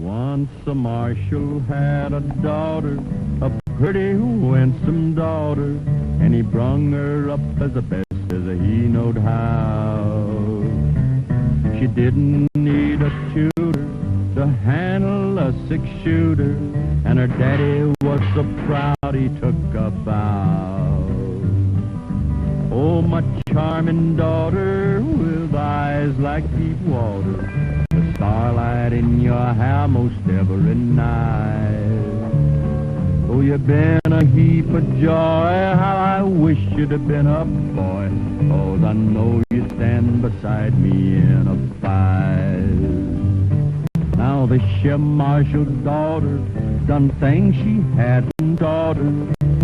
Once a marshal had a daughter, a pretty winsome daughter, and he brung her up as the best as he knowed how. She didn't need a tutor to handle a six-shooter, and her daddy was so proud he took a vow. Oh, my charming daughter, with eyes like deep water, the starlight in your hair most every night. Oh, you've been a heap of joy, how I wish you'd have been a boy, 'cause I know you stand beside me in a fight. Now the sheriff marshal's daughter done things she hadn't taught her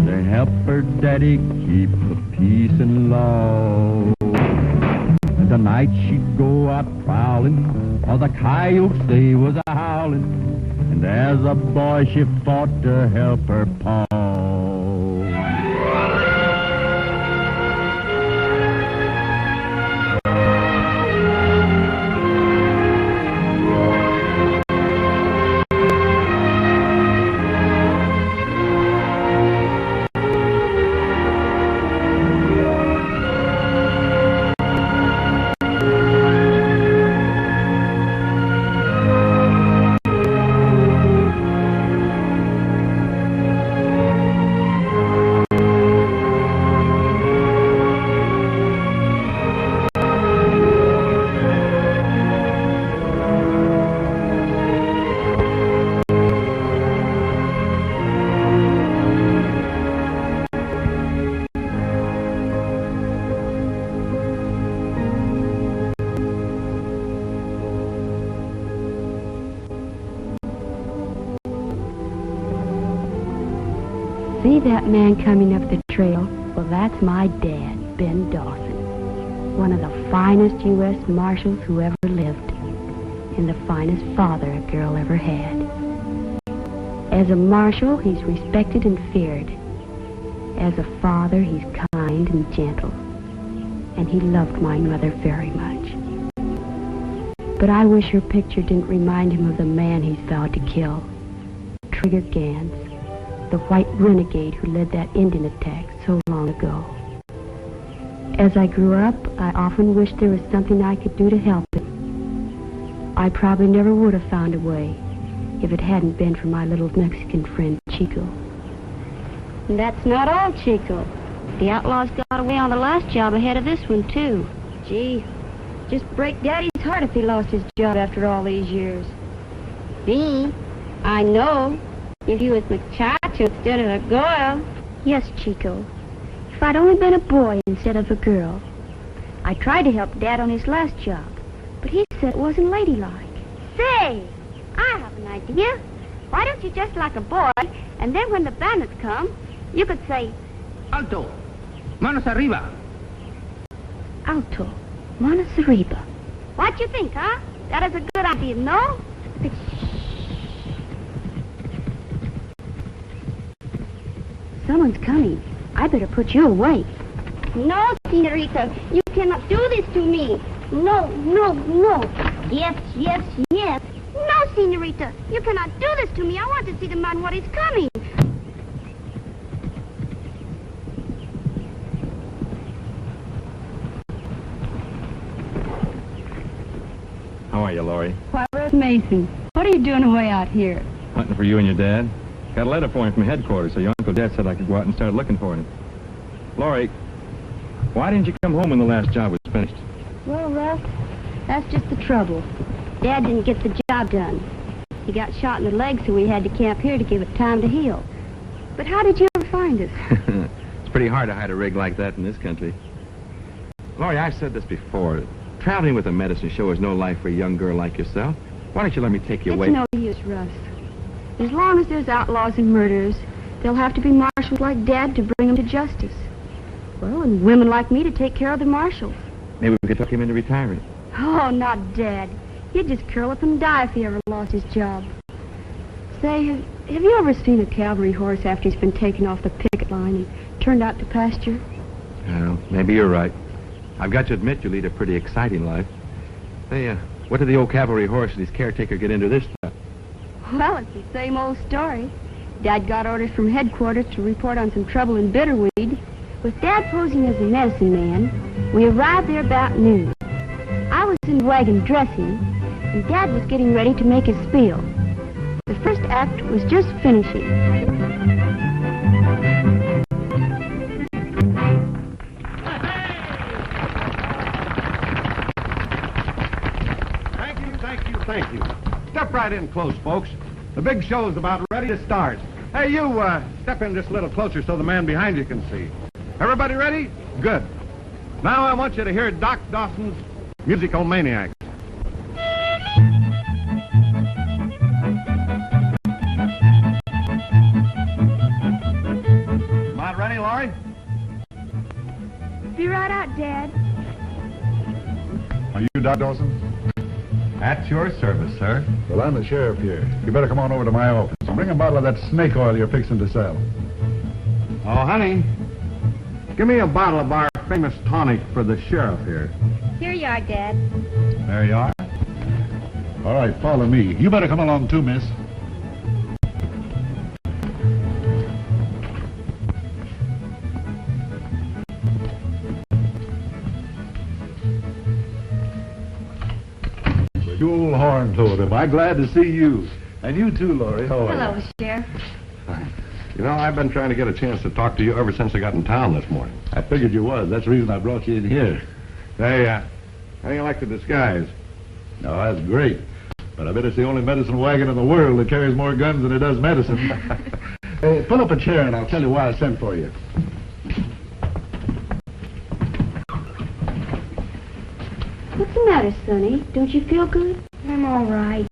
to help her daddy keep the peace and law. And tonight she'd go out prowling, while the coyotes they was a howling, and as a boy she fought to help her paw. See that man coming up the trail? Well, that's my dad, Ben Dawson. One of the finest U.S. Marshals who ever lived, and the finest father a girl ever had. As a marshal, he's respected and feared. As a father, he's kind and gentle, and he loved my mother very much. But I wish her picture didn't remind him of the man he's vowed to kill, Trigger Gans, the white renegade who led that Indian attack so long ago. As I grew up, I often wished there was something I could do to help him. I probably never would have found a way if it hadn't been for my little Mexican friend, Chico. And that's not all, Chico. The outlaws got away on the last job ahead of this one, too. Gee, just break Daddy's heart if he lost his job after all these years. Me? I know. If you was muchacho instead of a girl. Yes, Chico. If I'd only been a boy instead of a girl. I tried to help Dad on his last job, but he said it wasn't ladylike. Say, I have an idea. Why don't you just like a boy, and then when the bandits come, you could say, Alto, manos arriba. Alto, manos arriba. What you think, huh? That is a good idea, no? Someone's coming. I better put you away. No, senorita, you cannot do this to me. No, no, no. Yes, yes, yes. No, senorita, you cannot do this to me. I want to see the man what is coming. How are you, Laurie? Why, Rose Mason, what are you doing away out here? Hunting for you and your dad. Got a letter for him from headquarters, so your Uncle Dad said I could go out and start looking for him. Laurie, why didn't you come home when the last job was finished? Well, Russ, that's just the trouble. Dad didn't get the job done. He got shot in the leg, so we had to camp here to give it time to heal. But how did you ever find us? It's pretty hard to hide a rig like that in this country. Laurie, I've said this before. Traveling with a medicine show is no life for a young girl like yourself. Why don't you let me take you away? It's no use, Russ. As long as there's outlaws and murderers, there'll have to be marshals like Dad to bring them to justice. Well, and women like me to take care of the marshals. Maybe we could talk him into retiring. Oh, not Dad. He'd just curl up and die if he ever lost his job. Say, have you ever seen a cavalry horse after he's been taken off the picket line and turned out to pasture? Well, maybe you're right. I've got to admit you lead a pretty exciting life. Say, what did the old cavalry horse and his caretaker get into this stuff? Well, it's the same old story. Dad got orders from headquarters to report on some trouble in Bitterweed. With Dad posing as a medicine man, we arrived there about noon. I was in the wagon dressing, and Dad was getting ready to make his spiel. The first act was just finishing. Thank you. Step right in close, folks. The big show's about ready to start. Hey, you, step in just a little closer so the man behind you can see. Everybody ready? Good. Now I want you to hear Doc Dawson's Musical Maniacs. About ready, Laurie? Be right out, Dad. Are you Doc Dawson? At your service, sir. Well, I'm the sheriff here. You better come on over to my office and bring a bottle of that snake oil you're fixing to sell. Oh, honey, give me a bottle of our famous tonic for the sheriff here. Here you are, Dad. There you are. All right, follow me. You better come along too, miss. Jewel Horn told him. I'm glad to see you. And you too, Laurie. How are you? Hello, Sheriff. You know, I've been trying to get a chance to talk to you ever since I got in town this morning. I figured you was. That's the reason I brought you in here. Hey, how do you like the disguise? No, that's great. But I bet it's the only medicine wagon in the world that carries more guns than it does medicine. Hey, pull up a chair and I'll tell you why I sent for you. What's the matter, Sonny? Don't you feel good? I'm all right.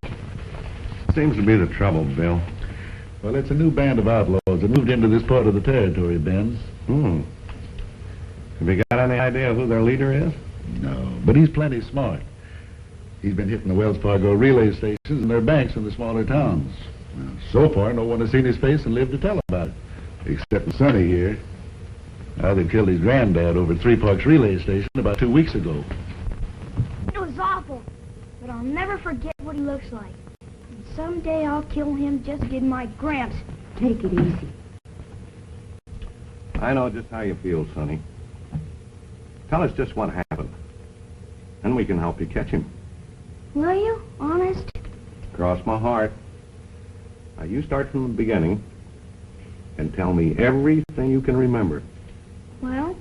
Seems to be the trouble, Bill. Well, it's a new band of outlaws that moved into this part of the territory, Benz. Have you got any idea who their leader is? No, but he's plenty smart. He's been hitting the Wells Fargo relay stations and their banks in the smaller towns. Well, so far, no one has seen his face and lived to tell about it, except Sonny here. Now, they killed his granddad over at Three Parks Relay Station about 2 weeks ago. It was awful, but I'll never forget what he looks like. And someday I'll kill him just to get my Gramps. Take it easy. I know just how you feel, Sonny. Tell us just what happened, and we can help you catch him. Will you? Honest? Cross my heart. Now, you start from the beginning and tell me everything you can remember. Well,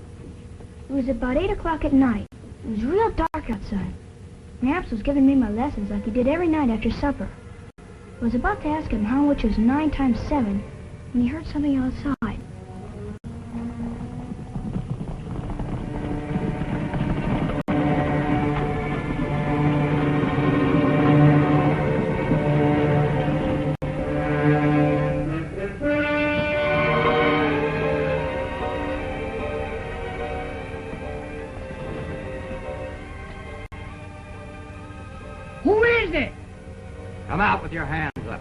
it was about 8 o'clock at night. It was real dark outside. Gramps was giving me my lessons like he did every night after supper. I was about to ask him how much was 9 times 7 when he heard something outside. Come out with your hands up.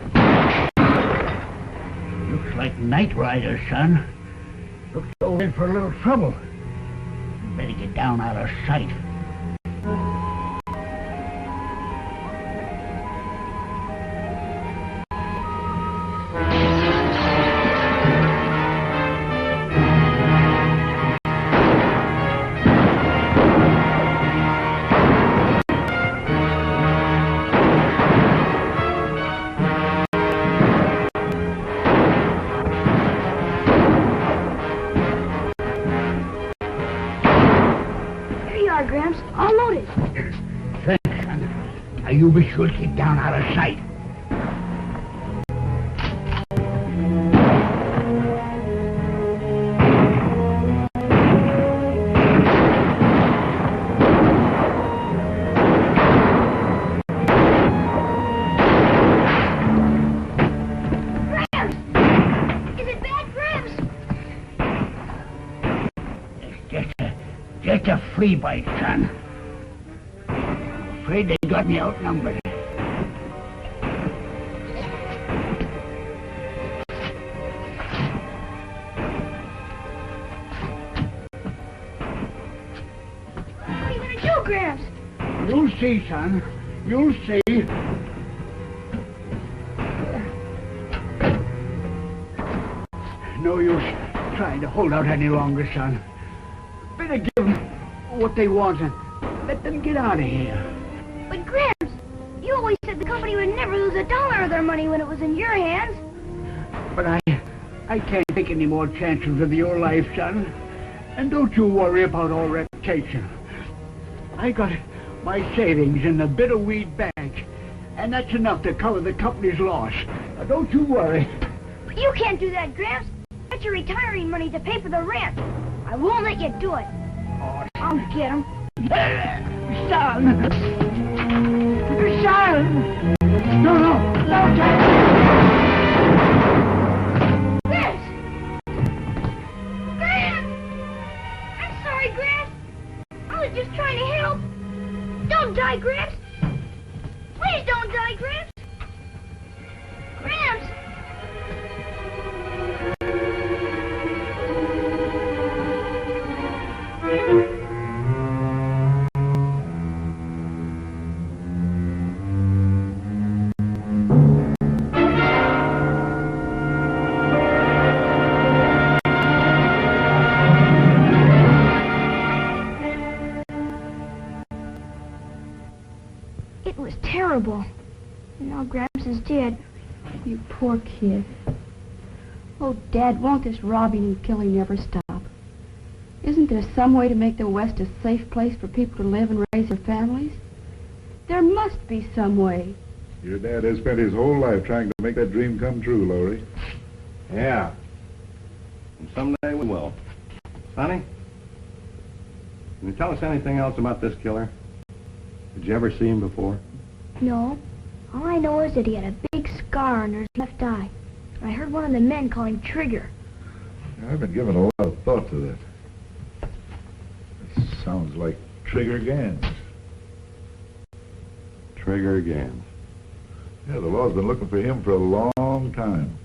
Looks like night riders, son. Looks so in for a little trouble. Better get down out of sight. Gramps, I'll load it. Thanks, son. Now you be sure to keep down out of sight. Gramps! Is it bad, Gramps? Just a flea bite, son. I'm afraid they got me outnumbered. What are you gonna do, Gramps? You'll see, son. You'll see. No use trying to hold out any longer, son. Better give them what they want and let them get out of here. But Gramps, you always said the company would never lose a dollar of their money when it was in your hands. But I can't take any more chances with your life, son. And don't you worry about our reputation. I got my savings in the Bitterweed Bank, and that's enough to cover the company's loss. Now, don't you worry. But you can't do that, Gramps. That's your retiring money to pay for the rent. I won't let you do it. Oh, I'll get him. son! Son! No, Gramps! Gramps! I'm sorry, Gramps. I was just trying to help. Don't die, Gramps. Please don't die, Gramps. Gramps! It was terrible. And now Gramps is dead. You poor kid. Oh, Dad, won't this robbing and killing never stop? Isn't there some way to make the West a safe place for people to live and raise their families? There must be some way. Your dad has spent his whole life trying to make that dream come true, Laurie. Yeah. And someday we will. Sonny, can you tell us anything else about this killer? Did you ever see him before? No. All I know is that he had a big scar on his left eye. I heard one of the men call him Trigger. I've been giving a lot of thought to that. It sounds like Trigger Gans. Trigger Gans. Yeah, the law's been looking for him for a long time.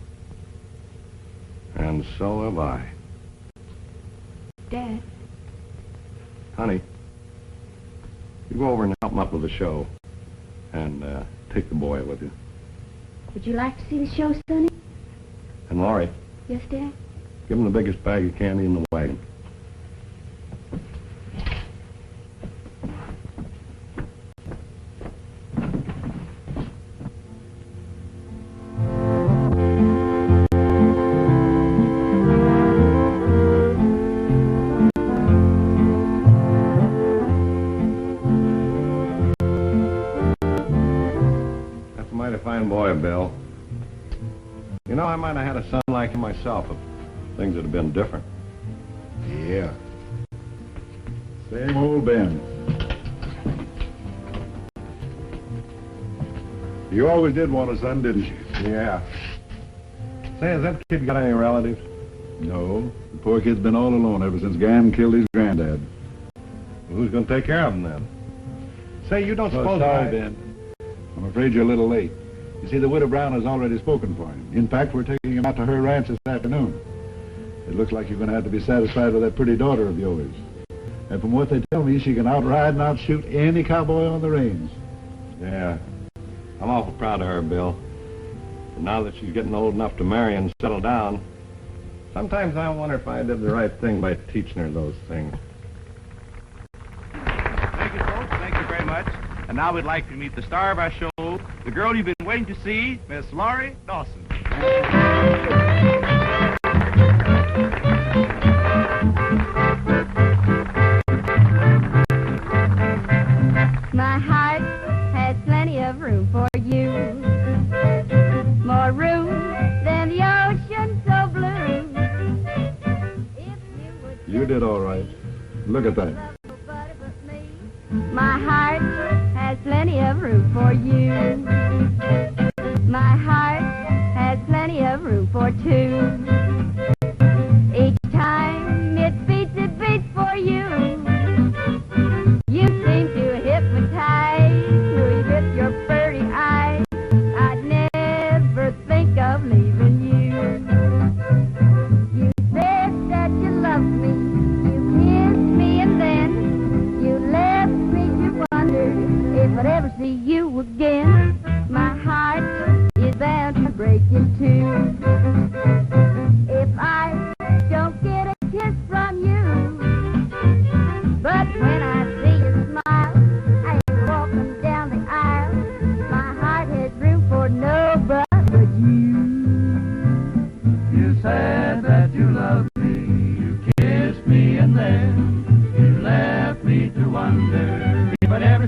And so have I. Dad. Honey, you go over and help him up with the show. And take the boy with you. Would you like to see the show, Sonny? And Laurie, Yes, Dad? give him the biggest bag of candy in the wagon. Fine boy, Bill. You know, I might have had a son like him myself if things would have been different. Yeah. Same old Ben. You always did want a son, didn't you? Yeah. Say, has that kid got any relatives? No. The poor kid's been all alone ever since Gans killed his granddad. Well, who's going to take care of him then? Say, you don't suppose sorry, Ben. I'm afraid you're a little late. You see, the widow Brown has already spoken for him. In fact, we're taking him out to her ranch this afternoon. It looks like you're going to have to be satisfied with that pretty daughter of yours. And from what they tell me, she can outride and outshoot any cowboy on the range. Yeah. I'm awful proud of her, Bill. And now that she's getting old enough to marry and settle down, sometimes I wonder if I did the right thing by teaching her those things. Thank you, folks. Thank you very much. And now we'd like to meet the star of our show, the girl you've been waiting to see, Miss Laurie Dawson. My heart has plenty of room for you. More room than the ocean so blue. If You did all right. Look at that. My heart has plenty of room for you. My heart has plenty of room for two. Each time it beats for you. You seem to hypnotize me with your pretty eyes. I'd never think of leaving you. You said that you loved me. You kissed me and then you left me to wonder if I'd ever see you again. My heart is bound to break in two. If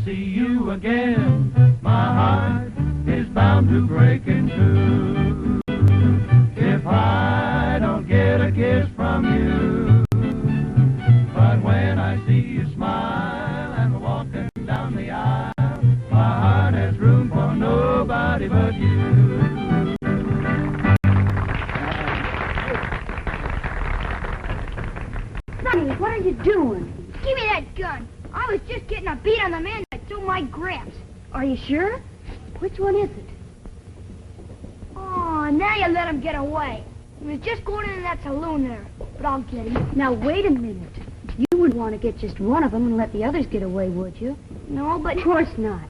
see you again, my heart is bound to break in two. If I don't get a kiss from you, but when I see you smile and walking down the aisle, my heart has room for nobody but you. Sonny, what are you doing? Give me that gun. I was just getting a beat on the man that stole my graps. Are you sure? Which one is it? Oh, now you let him get away. He was just going into that saloon there. But I'll get him. Now, wait a minute. You wouldn't want to get just one of them and let the others get away, would you? No, but... Of course not.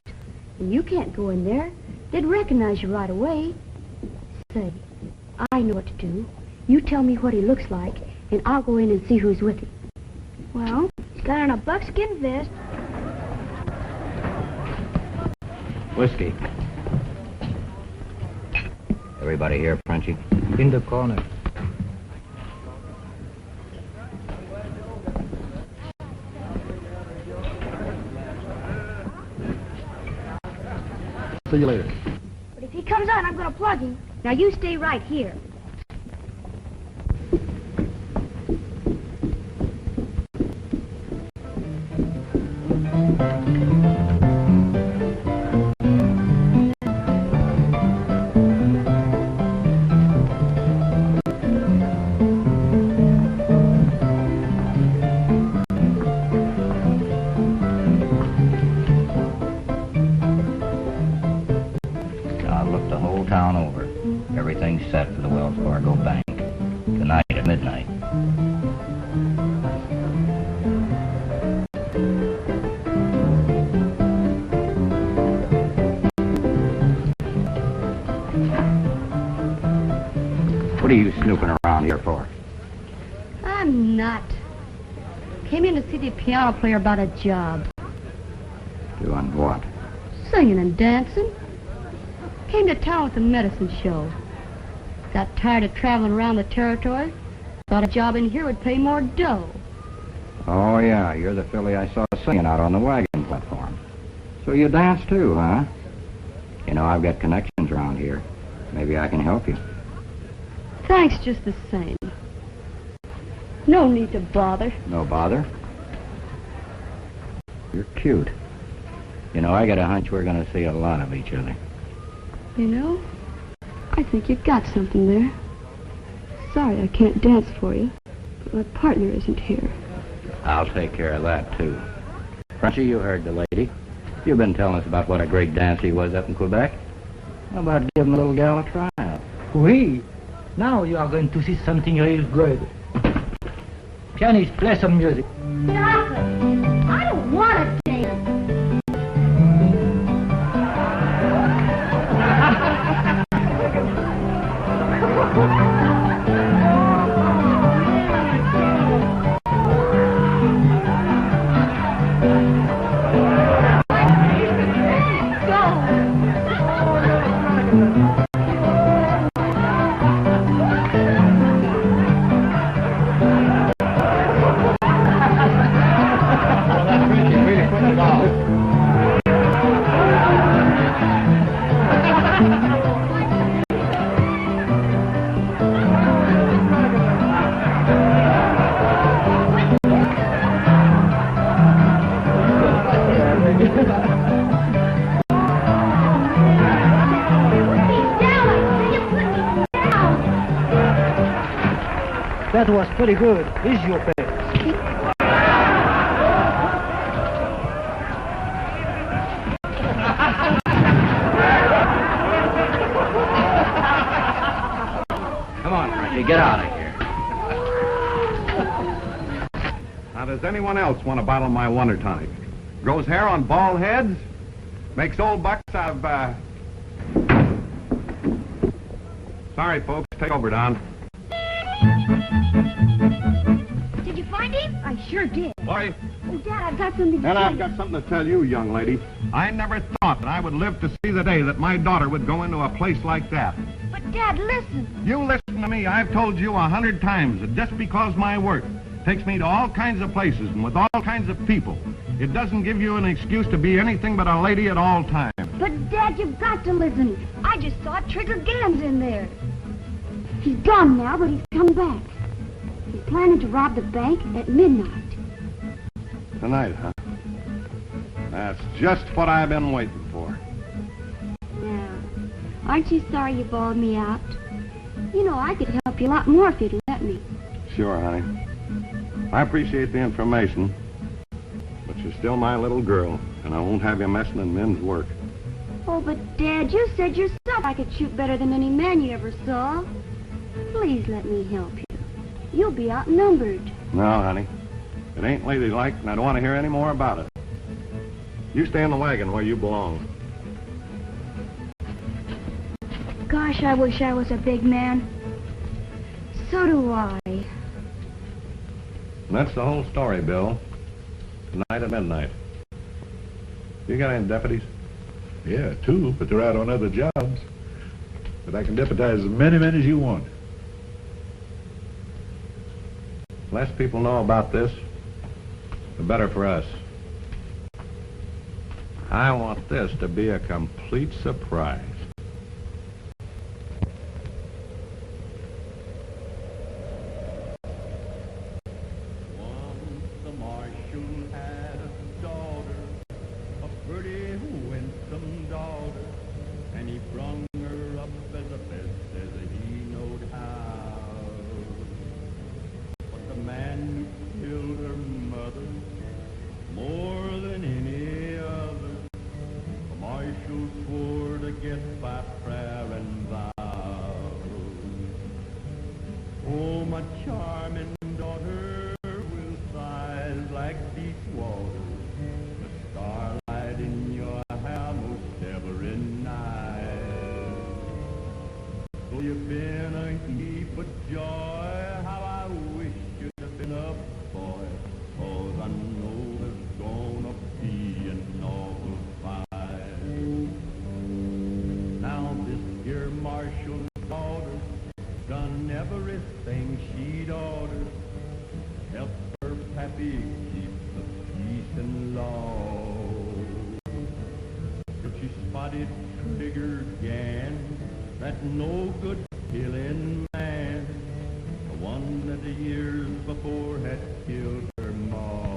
And you can't go in there. They'd recognize you right away. Say, I know what to do. You tell me what he looks like, and I'll go in and see who's with him. Well, he's got on a buckskin vest. Whiskey. Everybody here, Frenchie? In the corner. See you later. But if he comes out, I'm going to plug him. Now, you stay right here. Everything's set for the Wells Fargo Bank. Tonight at midnight. What are you snooping around here for? I'm not. Came in to see the piano player about a job. Doing what? Singing and dancing. Came to town with the medicine show. Got tired of traveling around the territory. Thought a job in here would pay more dough. Oh, yeah, you're the filly I saw singing out on the wagon platform. So you dance too, huh? You know, I've got connections around here. Maybe I can help you. Thanks just the same. No need to bother. No bother? You're cute. You know, I got a hunch we're going to see a lot of each other. You know, I think you've got something there. Sorry I can't dance for you, but my partner isn't here. I'll take care of that, too. Frenchie, you heard the lady. You've been telling us about what a great dancer he was up in Quebec. How about giving the little gal a tryout? Oui. Now you are going to see something real good. Pianist, play some music. Stop it! I don't want to dance. That was pretty good. Here's your pay. Come on, Frenchie, get out of here. Now, does anyone else want a bottle of my Wonder Tonic? Grows hair on bald heads? Makes old bucks out of, Sorry, folks. Take over, Don. Did you find him? I sure did. Laurie. Oh, Dad, I've got something to And tell I've you. got something to tell you, young lady. I never thought that I would live to see the day that my daughter would go into a place like that. But, Dad, listen. You listen to me. I've told you 100 times that just because my work takes me to all kinds of places and with all kinds of people, It doesn't give you an excuse to be anything but a lady at all times. But, Dad, you've got to listen. I just saw Trigger Gans in there. He's gone now, but he's come back. He's planning to rob the bank at midnight. Tonight, huh? That's just what I've been waiting for. Now, aren't you sorry you bawled me out? You know, I could help you a lot more if you'd let me. Sure, honey. I appreciate the information, but you're still my little girl, and I won't have you messing in men's work. Oh, but, Dad, you said yourself I could shoot better than any man you ever saw. Please let me help you. You'll be outnumbered. No, honey. It ain't ladylike, and I don't want to hear any more about it. You stay in the wagon where you belong. Gosh, I wish I was a big man. So do I. And that's the whole story, Bill. Tonight at midnight. You got any deputies? Yeah, 2, but they're out on other jobs. But I can deputize as many men as you want. Less people know about this, the better for us. I want this to be a complete surprise. Once the marshal had a daughter, a pretty winsome daughter, and he brung her up as the best as he knowed how. But the man who killed her mother, more than any other, the marshal swore to get by prayer and vow. Oh, my charming daughter, with eyes like deep water, the starlight in your hair most every night. So you've been a heap of joy, how I wish you'd have been a boy, 'cause I know there's gonna be an awful fight. Now this here marshal's daughter done everything she'd ordered, help her pappy keep the peace and law. But she spotted Trigger Gans, that no good killing man, the one that the years before had killed her ma.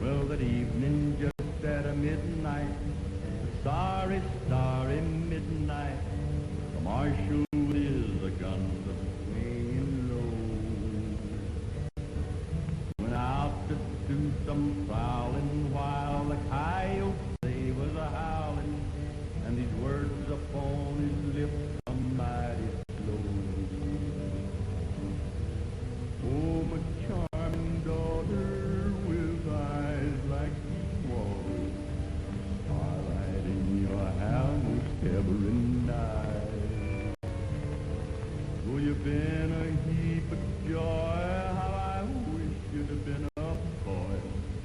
Well, that evening just at a midnight, sorry, sorry midnight, the marshal with his guns a swinging low went out to do some prowling while the coyotes they was a howling, and these words upon his lips come mighty slow. Oh, my charming daughter with eyes like deep water, starlight in your hair most every night. Oh, you've been a heap of joy, how I wish you'd have been a boy,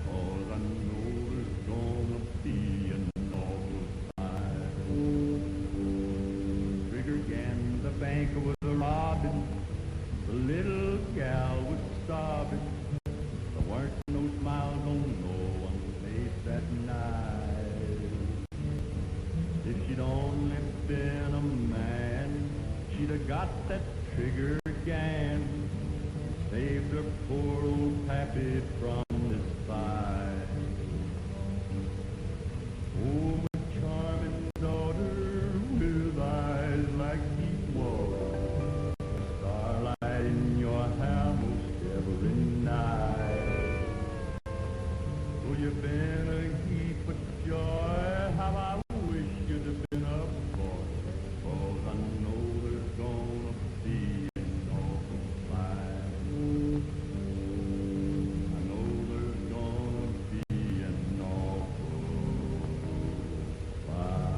'cause I know there's gonna be an awful fight. Trigger Gans, the banker was a robbing, the little gal was sobbing, there weren't no smiles on no one's face that night. If she'd only been a man, she'd have got that Trigger Gans, saved her poor old pappy from this fight. Oh, my charming daughter with eyes like deep water, starlight in your hair most every night. Oh, you've been a heap of joy, how I wish you'd have been a boy, 'cause I know there's gonna be an awful fight. I know there's gonna be an awful fight.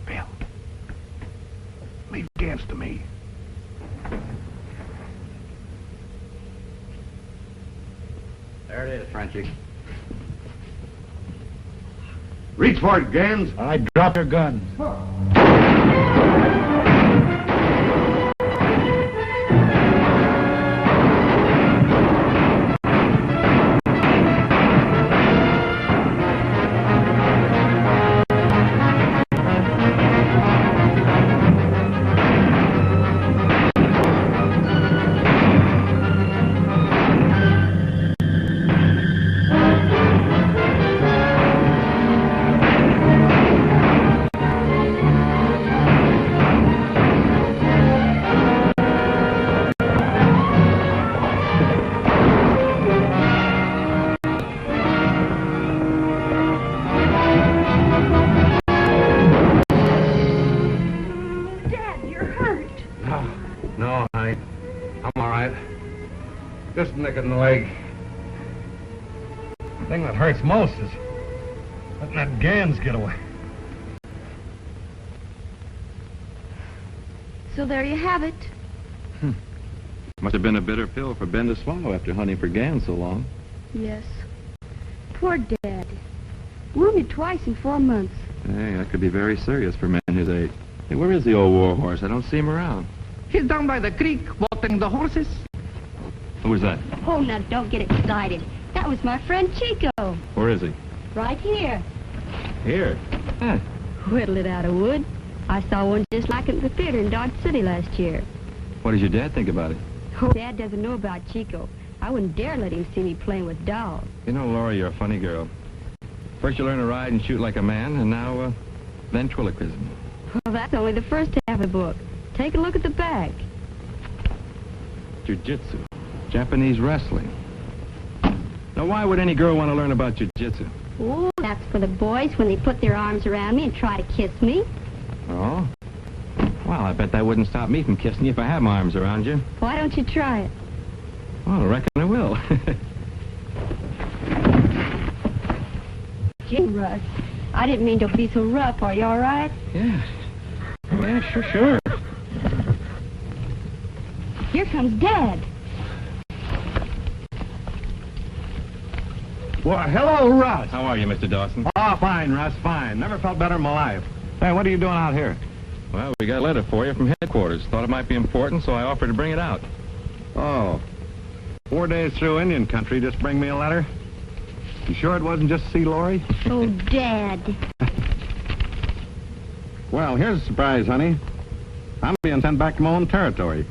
Bill, leave Gans to me. There it is, Frenchie. Reach for it, Gans. I drop your gun. Just a nick in the leg. The thing that hurts most is letting that Gans get away. So there you have it. Must have been a bitter pill for Ben to swallow after hunting for Gans so long. Yes. Poor Dad. Wounded twice in 4 months. Hey, that could be very serious for men his age. Hey, where is the old war horse? I don't see him around. He's down by the creek watering the horses. Who was that? Oh, now don't get excited. That was my friend Chico. Where is he? Right here. Here. Huh. Whittle it out of wood. I saw one just like it at the theater in Dodge City last year. What does your dad think about it? Oh, Dad doesn't know about Chico. I wouldn't dare let him see me playing with dolls. You know, Laurie, you're a funny girl. First you learn to ride and shoot like a man, and now, ventriloquism. Well, that's only the first half of the book. Take a look at the back. Jiu-jitsu. Japanese wrestling. Now, why would any girl want to learn about jiu-jitsu? Oh, that's for the boys when they put their arms around me and try to kiss me. Oh? Well, I bet that wouldn't stop me from kissing you if I had my arms around you. Why don't you try it? Well, I reckon I will. Gee, Russ, I didn't mean to be so rough. Are you all right? Yeah. Yeah, sure. Here comes Dad. Well, hello, Russ. How are you, Mr. Dawson? Oh, fine, Russ, fine. Never felt better in my life. Hey, what are you doing out here? Well, we got a letter for you from headquarters. Thought it might be important, so I offered to bring it out. Oh. 4 days through Indian country, just bring me a letter? You sure it wasn't just to see Laurie? Oh, Dad. Well, here's a surprise, honey. I'm being sent back to my own territory.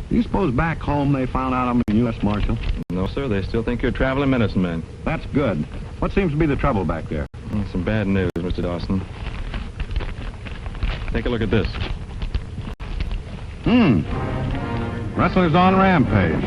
Do you suppose back home they found out I'm a U.S. Marshal? No, sir. They still think you're a traveling medicine man. That's good. What seems to be the trouble back there? Some bad news, Mr. Dawson. Take a look at this. Wrestlers on rampage.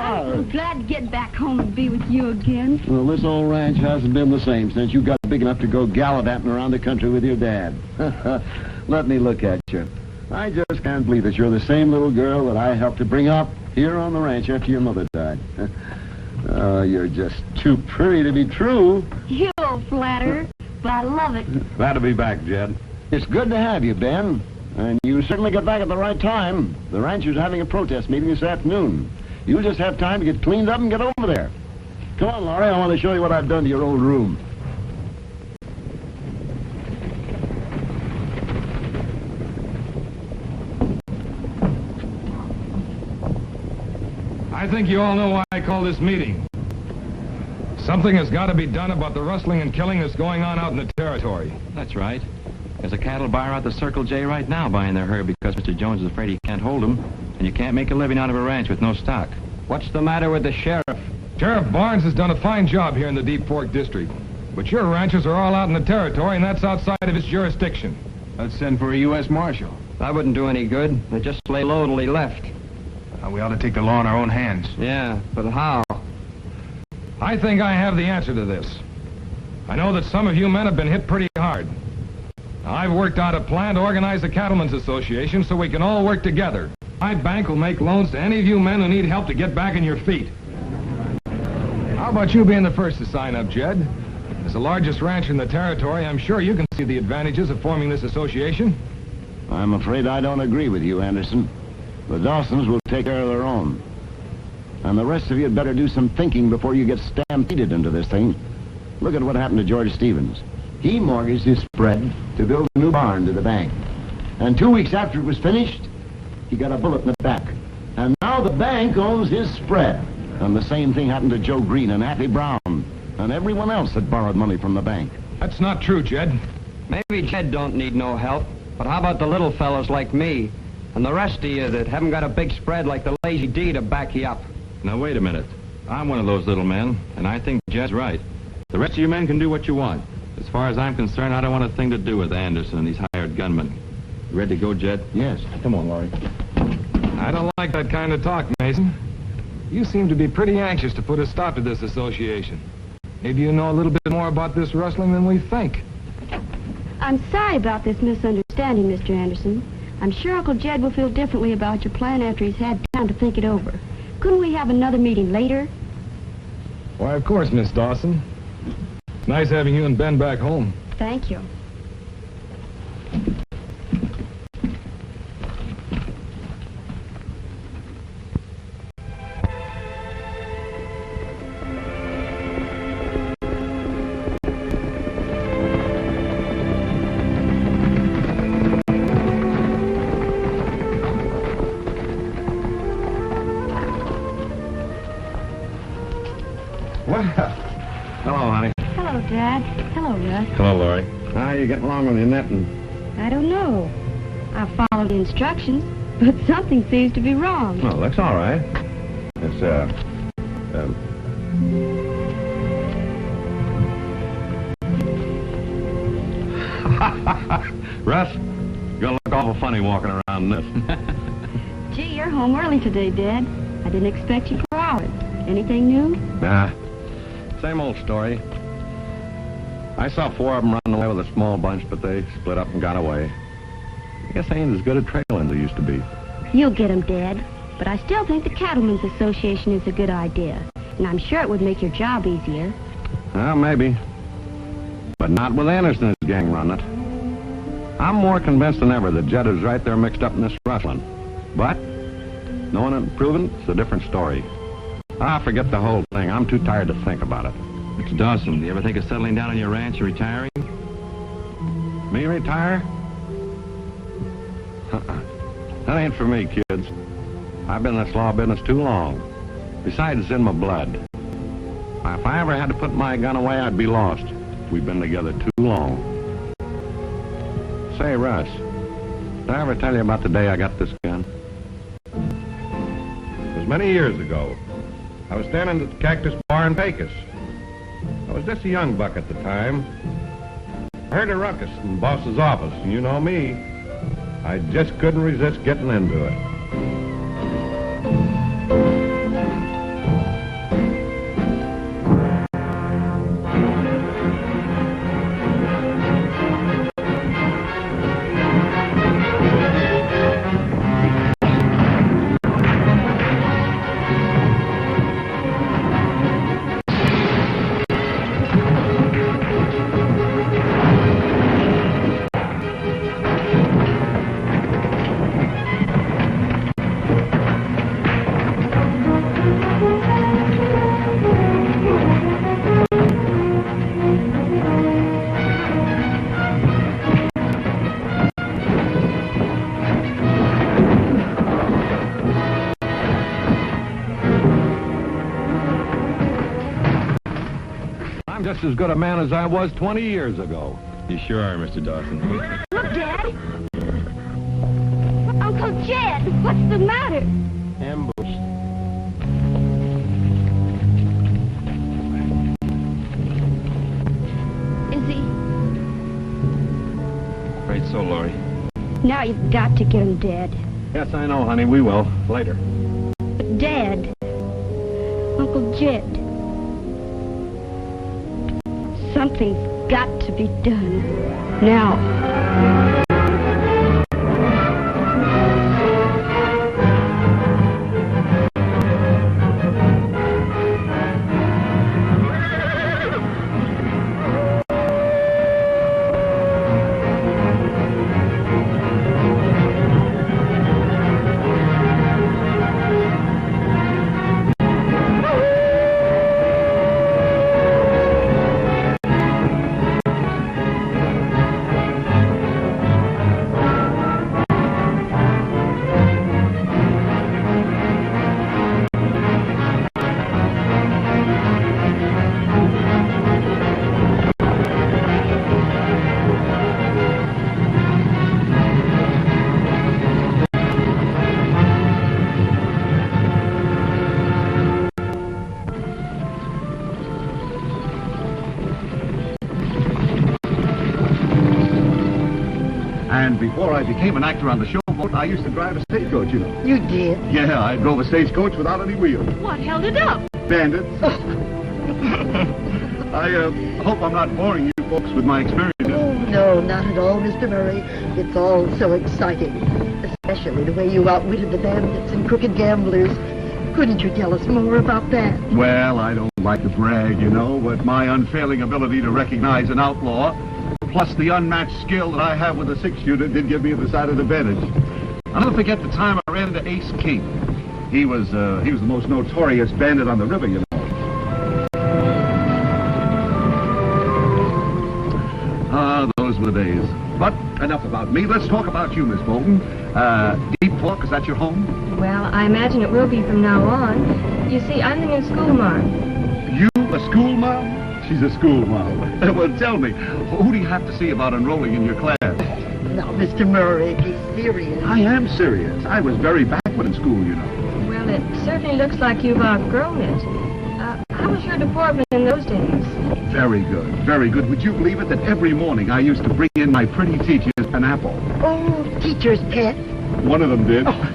I'm glad to get back home and be with you again. Well, this old ranch hasn't been the same since you got big enough to go gallivanting around the country with your dad. Let me look at you. I just can't believe that you're the same little girl that I helped to bring up here on the ranch after your mother died. Oh, you're just too pretty to be true. You old flatterer, but I love it. Glad to be back, Jed. It's good to have you, Ben. And you certainly got back at the right time. The rancher's having a protest meeting this afternoon. You'll just have time to get cleaned up and get over there. Come on, Laurie. I want to show you what I've done to your old room. I think you all know why I call this meeting. Something has got to be done about the rustling and killing that's going on out in the territory. That's right. There's a cattle buyer out the Circle J right now buying their herd because Mr. Jones is afraid he can't hold them, and you can't make a living out of a ranch with no stock. What's the matter with the sheriff? Sheriff Barnes has done a fine job here in the Deep Fork District. But your ranches are all out in the territory, and that's outside of his jurisdiction. Let's send for a U.S. Marshal. That wouldn't do any good. They just lay low till he left. We ought to take the law in our own hands. Yeah, but how? I think I have the answer to this. I know that some of you men have been hit pretty hard. Now, I've worked out a plan to organize the Cattlemen's Association so we can all work together. My bank will make loans to any of you men who need help to get back on your feet. How about you being the first to sign up, Jed? As the largest ranch in the territory, I'm sure you can see the advantages of forming this association. I'm afraid I don't agree with you, Anderson. The Dawsons will take care of their own. And the rest of you had better do some thinking before you get stampeded into this thing. Look at what happened to George Stevens. He mortgaged his spread to build a new barn to the bank. And 2 weeks after it was finished, he got a bullet in the back. And now the bank owns his spread. And the same thing happened to Joe Green and Hattie Brown and everyone else that borrowed money from the bank. That's not true, Jed. Maybe Jed don't need no help, but how about the little fellows like me and the rest of you that haven't got a big spread like the Lazy D to back you up? Now, wait a minute. I'm one of those little men, and I think Jed's right. The rest of you men can do what you want. As far as I'm concerned, I don't want a thing to do with Anderson and these hired gunmen. You ready to go, Jed? Yes. Come on, Laurie. I don't like that kind of talk, Mason. You seem to be pretty anxious to put a stop to this association. Maybe you know a little bit more about this rustling than we think. I'm sorry about this misunderstanding, Mr. Anderson. I'm sure Uncle Jed will feel differently about your plan after he's had time to think it over. Couldn't we have another meeting later? Why, of course, Miss Dawson. Nice having you and Ben back home. Thank you. Hello, honey. Hello, Dad. Hello, Russ. Hello, Laurie. How you getting along with your netting? I don't know. I followed the instructions, but something seems to be wrong. Well, that's all right. It's, Russ, you're gonna look awful funny walking around in this. Gee, you're home early today, Dad. I didn't expect you for hours. Anything new? Nah. Same old story. I saw 4 of them running away with a small bunch, but they split up and got away. I guess they ain't as good a trailing as they used to be. You'll get 'em, Dad. But I still think the Cattlemen's Association is a good idea. And I'm sure it would make your job easier. Well, maybe. But not with Anderson's gang running it. I'm more convinced than ever that Jed is right there mixed up in this rustling. But, knowing it and proving it's a different story. Forget the whole thing. I'm too tired to think about it. Mr. Dawson, do you ever think of settling down on your ranch and retiring? Me retire? That ain't for me, kids. I've been in this law business too long. Besides, it's in my blood. If I ever had to put my gun away, I'd be lost. We've been together too long. Say, Russ, did I ever tell you about the day I got this gun? It was many years ago. I was standing at the Cactus Bar in Pecos. I was just a young buck at the time. I heard a ruckus in the boss's office, and you know me. I just couldn't resist getting into it. just as good a man as I was 20 years ago. You sure are, Mr. Dawson. Look, Dad. Uncle Jed, what's the matter? Ambushed. Is he? Afraid so, Laurie. Now you've got to get him, Dad. Yes, I know, honey. We will. Later. But Dad, Uncle Jed, something's got to be done. Now. And before I became an actor on the showboat, I used to drive a stagecoach, you know. You did? Yeah, I drove a stagecoach without any wheels. What held it up? Bandits. I hope I'm not boring you folks with my experiences. Oh, no, not at all, Mr. Murray. It's all so exciting. Especially the way you outwitted the bandits and crooked gamblers. Couldn't you tell us more about that? Well, I don't like to brag, you know, but my unfailing ability to recognize an outlaw, plus the unmatched skill that I have with a six-shooter, did give me a decided advantage. I'll never forget the time I ran into Ace King. He was the most notorious bandit on the river, you know. Ah, those were the days. But enough about me. Let's talk about you, Miss Bolton. Deep Fork, is that your home? Well, I imagine it will be from now on. You see, I'm the new school mom. You, a school mom? She's a school mom. Well, tell me, who do you have to see about enrolling in your class? Now, Mr. Murray, be serious. I am serious. I was very backward in school, you know. Well, it certainly looks like you've outgrown it. How was your deportment in those days? Very good, very good. Would you believe it that every morning I used to bring in my pretty teachers an apple? Oh, teacher's pet. One of them did. Oh.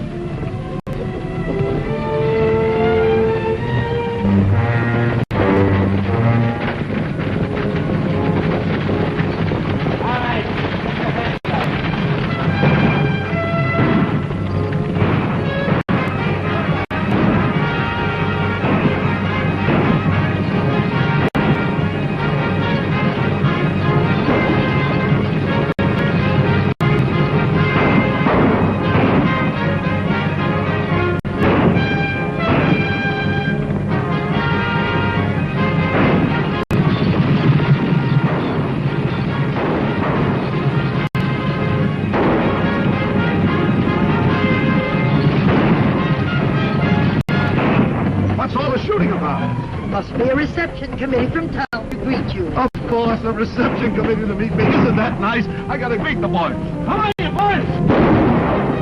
Reception committee from town to greet you. Of course, a reception committee to meet me. Isn't that nice? I gotta greet the boys. How are you, boys?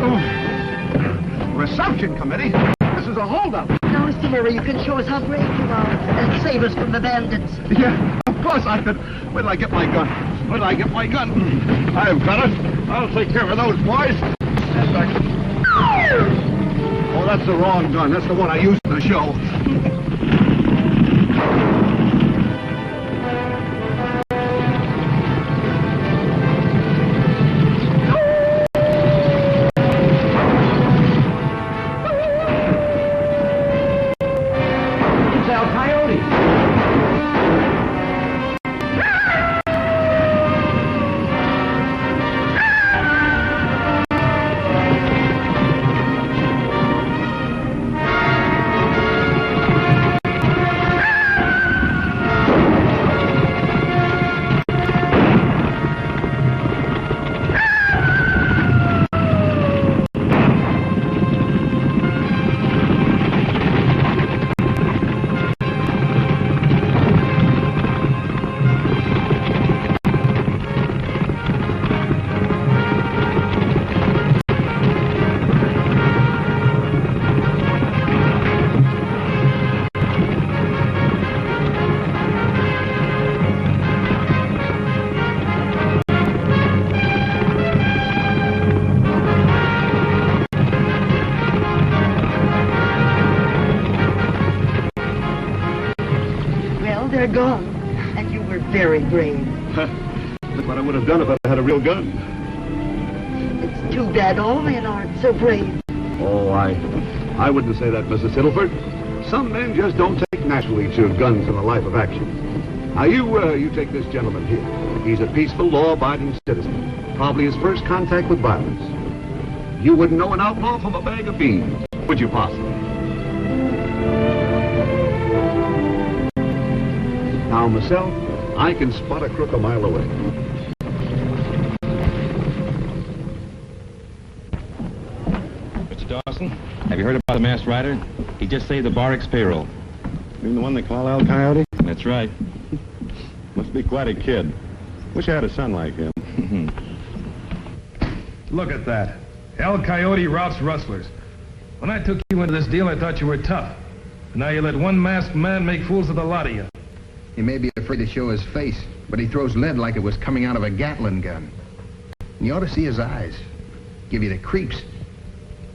Oh. Reception committee? This is a holdup. Now, Mr. Murray, you can show us how brave you are and save us from the bandits. Yeah, of course I could. Where did I get my gun? Where did I get my gun? I've got it. I'll take care of those boys. Oh, that's the wrong gun. That's the one I used in the show. gone. And you were very brave. Look what I would have done if I had a real gun. It's too bad all men aren't so brave. Oh, I wouldn't say that, Mrs. Siddleford. Some men just don't take naturally to guns in a life of action. Now, you take this gentleman here. He's a peaceful, law-abiding citizen. Probably his first contact with violence. You wouldn't know an outlaw from a bag of beans, would you possibly? Now, myself, I can spot a crook a mile away. Mr. Dawson, have you heard about the masked rider? He just saved the Barke's payroll. You mean the one they call El Coyote? That's right. Must be quite a kid. Wish I had a son like him. Look at that. El Coyote routs rustlers. When I took you into this deal, I thought you were tough. And now you let one masked man make fools of the lot of you. He may be afraid to show his face, but he throws lead like it was coming out of a Gatling gun. And you ought to see his eyes. Give you the creeps.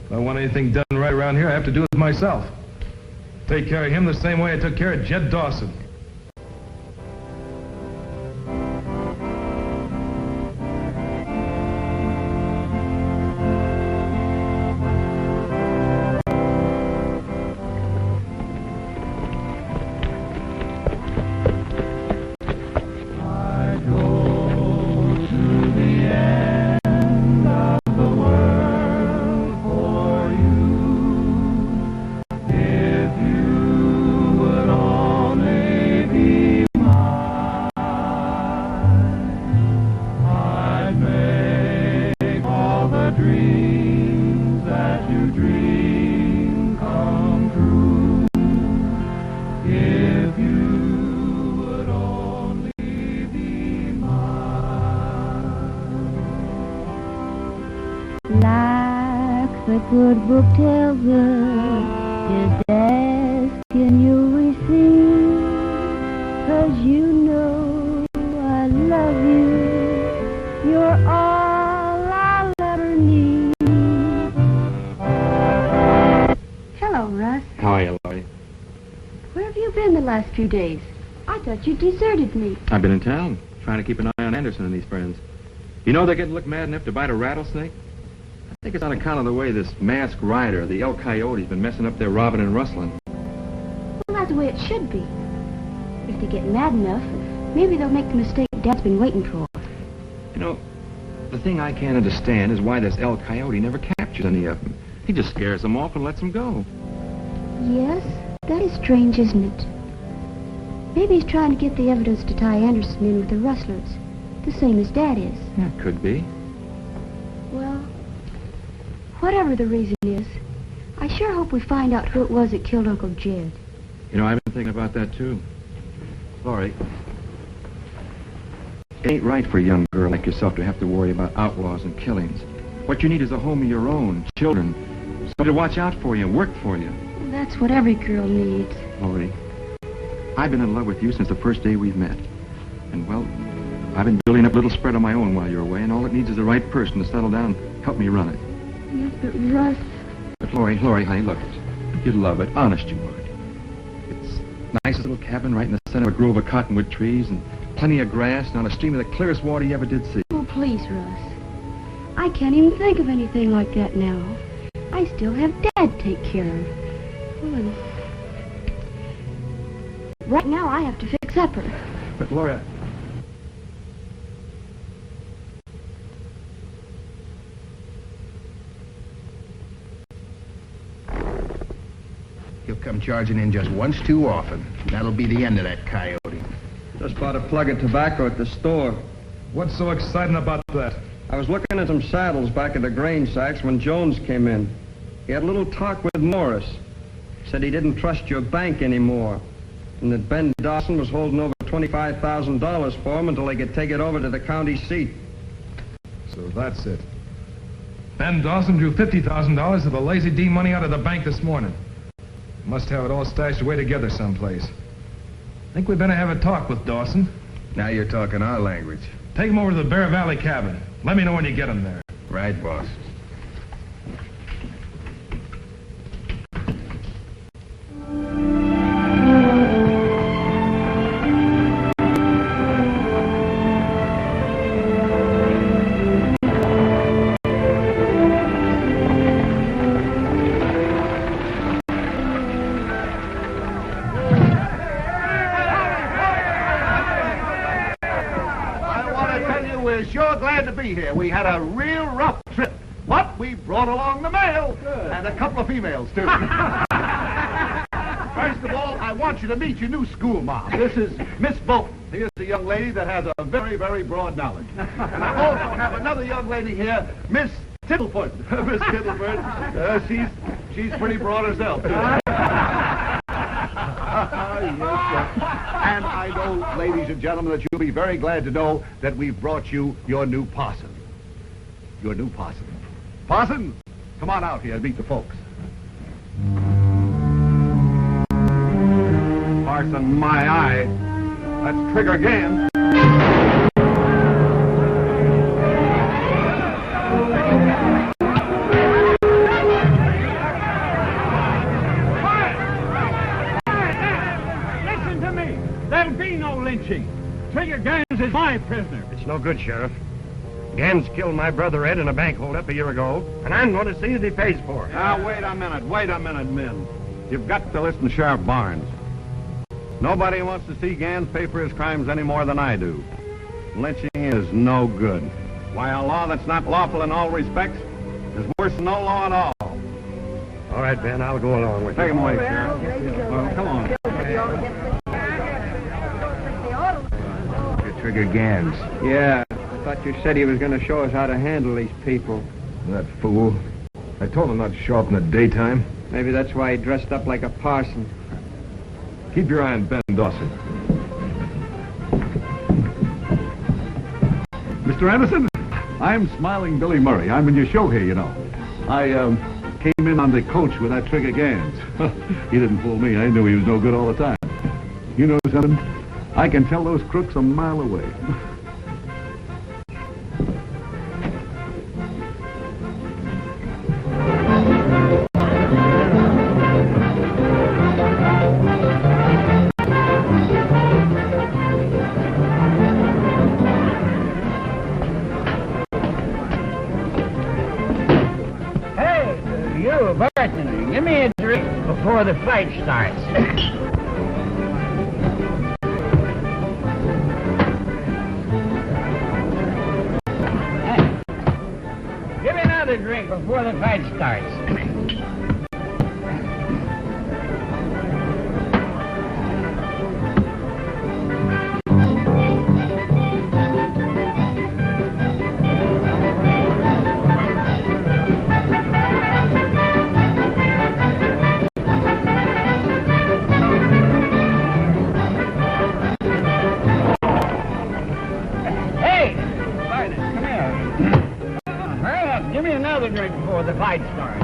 If I want anything done right around here, I have to do it myself. Take care of him the same way I took care of Jed Dawson. Good book tells us, just ask and you'll receive, 'cause you know I love you, you're all I'll ever need. Hello, Russ. How are you, Laurie? Where have you been the last few days? I thought you deserted me. I've been in town, trying to keep an eye on Anderson and these friends. You know they're getting to look mad enough to bite a rattlesnake? I think it's on account of the way this masked rider, the El Coyote's been messing up their robbing and rustling. Well, that's the way it should be. If they get mad enough, maybe they'll make the mistake Dad's been waiting for. You know, the thing I can't understand is why this El Coyote never captures any of them. He just scares them off and lets them go. Yes, that is strange, isn't it? Maybe he's trying to get the evidence to tie Anderson in with the rustlers, the same as Dad is. Yeah, could be. Well, whatever the reason is, I sure hope we find out who it was that killed Uncle Jed. You know, I've been thinking about that, too. Laurie, it ain't right for a young girl like yourself to have to worry about outlaws and killings. What you need is a home of your own, children, somebody to watch out for you and work for you. Well, that's what every girl needs. Laurie, I've been in love with you since the first day we met. And, well, I've been building up a little spread of my own while you're away, and all it needs is the right person to settle down and help me run it. Yes, but Russ... But Laurie, honey, look, you'd love it. Honest you would. It's the nicest little cabin right in the center of a grove of cottonwood trees and plenty of grass and on a stream of the clearest water you ever did see. Oh, please, Russ. I can't even think of anything like that now. I still have Dad to take care of. Well, and right now I have to fix supper. But, Laura... He'll come charging in just once too often. That'll be the end of that coyote. Just bought a plug of tobacco at the store. What's so exciting about that? I was looking at some saddles back at the grain sacks when Jones came in. He had a little talk with Morris. Said he didn't trust your bank anymore. And that Ben Dawson was holding over $25,000 for him until they could take it over to the county seat. So that's it. Ben Dawson drew $50,000 of the Lazy D money out of the bank this morning. Must have it all stashed away together someplace. Think we better have a talk with Dawson. Now you're talking our language. Take him over to the Bear Valley cabin. Let me know when you get him there. Right, boss. lady here. We had a real rough trip. But we brought along the male. Good. And a couple of females, too. First of all, I want you to meet your new school mom. This is Miss Bolton. Here's a young lady that has a very, very broad knowledge. And I also have another young lady here, Miss Tittlefoot. Miss Tittlefoot. She's pretty broad herself. Yes, and I know, ladies and gentlemen, that you'll be very glad to know that we've brought you your new parson. Your new parson. Parson, come on out here and meet the folks. Parson, my eye. That's Trigger Gans. Listen to me. There'll be no lynching. Trigger Gans is my prisoner. It's no good, Sheriff. Gans killed my brother Ed in a bank holdup a year ago, and I'm going to see that he pays for it. Now, wait a minute, men. You've got to listen to Sheriff Barnes. Nobody wants to see Gans pay for his crimes any more than I do. Lynching is no good. Why, a law that's not lawful in all respects is worse than no law at all. All right, Ben, I'll go along with you. Take him away, Sheriff. Well, come on. Trigger Gans. Yeah, I thought you said he was going to show us how to handle these people. That fool. I told him not to show up in the daytime. Maybe that's why he dressed up like a parson. Keep your eye on Ben Dawson. Mr. Anderson, I'm Smiling Billy Murray. I'm in your show here, you know. I came in on the coach with that Trigger Gans. He didn't fool me. I knew he was no good all the time. You know something? I can tell those crooks a mile away. Preston, give me a drink before the fight starts. Give me another drink before the fight starts. Drink before the fight starts.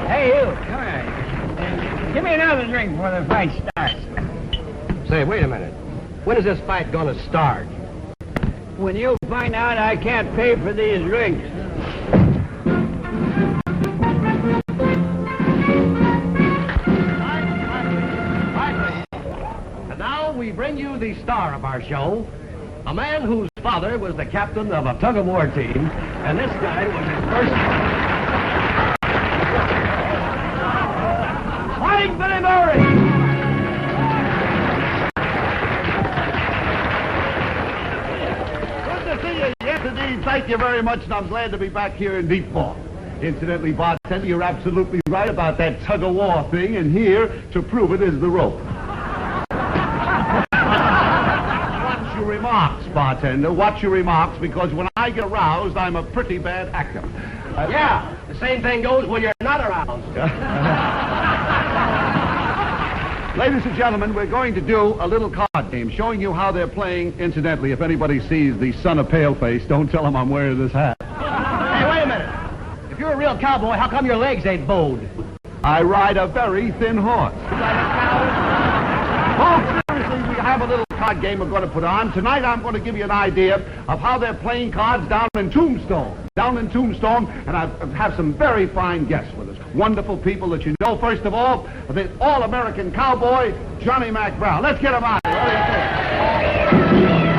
Hey, you, come here. Give me another drink before the fight starts. Say, wait a minute. When is this fight gonna start? When you find out I can't pay for these drinks. We bring you the star of our show, a man whose father was the captain of a tug-of-war team, and this guy was his first... Fighting Billy Murray! Good to see you. Yes, indeed. Thank you very much, and I'm glad to be back here in Deep Fork. Incidentally, bartender, you're absolutely right about that tug-of-war thing, and here to prove it is the rope. Remarks, bartender. Watch your remarks, because when I get aroused, I'm a pretty bad actor. Yeah, the same thing goes when you're not aroused. Ladies and gentlemen, we're going to do a little card game, showing you how they're playing. Incidentally, if anybody sees the son of Paleface, don't tell him I'm wearing this hat. Hey, wait a minute. If you're a real cowboy, how come your legs ain't bowed? I ride a very thin horse. Folks, seriously, we have a little card game we're going to put on. Tonight I'm going to give you an idea of how they're playing cards down in Tombstone. And I have some very fine guests with us. Wonderful people that you know. First of all, the all-American cowboy, Johnny Mack Brown. Let's get him on. What do you think?